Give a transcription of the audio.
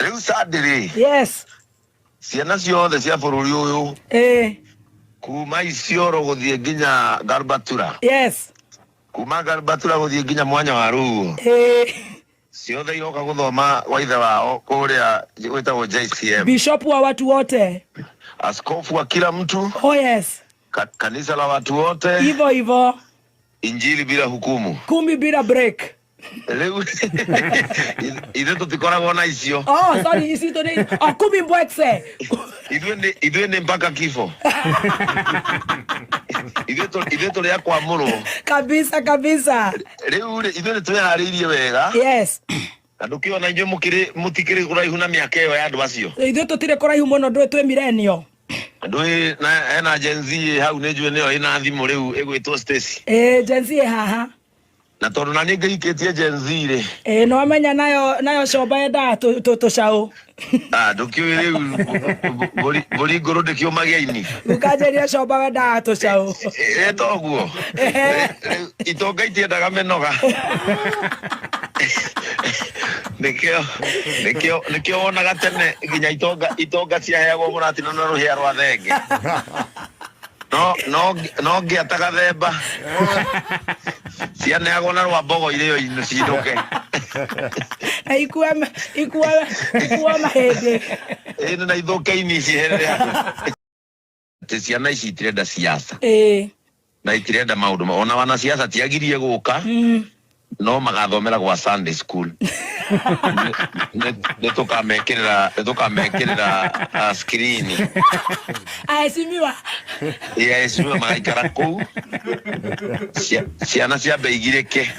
Riu sadly. Yes. Ciana ciothe cia bururi uyu. Kuma Isiolo guthie nginya Garbatura. Yes. Kuma Garbatura guthie nginya mwanya wa Ruo. Ciothe iroka guthoma wa ithe wao kuria gwitagwo JCM. Bishop wa watu wote. Askofu wa kila mtu. Oh yes. Kanisa la watu wote. Hivyo. Injili bila hukumu. 10 bila break. Riu ithe tutikoragwo na icio. Oh sorry, isi to ni 10 mbwekse. Ithe ni mpaka kifo. Ithe tuli akwa muro. Kabisa. Riu ithe ni twehariirie wega. Yes. Ndukiona inyo mutikiri kuraihu na miaka iyo ya andu acio. Ithe tutire kuraihu muno ndwe twe milenio. Ndui na ena Gen Z hau ne njue niyo ina thimu riu igwitwo Stacy. Gen Z haha. Na tondu na ninge ikitie Gen Z ri. No amenya nayo coba enda tucau. Ndukiu riu buri nguru ndikiumagia ini. Ukajeria coba wenda tucau. Toguo. Itonga itiendaga menoga. Nikio wonaga tene nginya itonga ciaheagwo mũratina na rũhĩa rwa thenge. No ngĩataga themba cianeagwo na rwa mbogo irio-inĩ cinũke. Na ikua mahĩndĩ. Ĩnĩ na ithũke ini ciherere andũ. Atĩ ciana ici itirenda siasa. Na itirenda maũndũ ona wana siasa tiagirie gũka. No magathomera gwa Sunday school. Nitukamekirira screen. Aesimiwa magaikara kuu. Ciana ciambe igirĩke.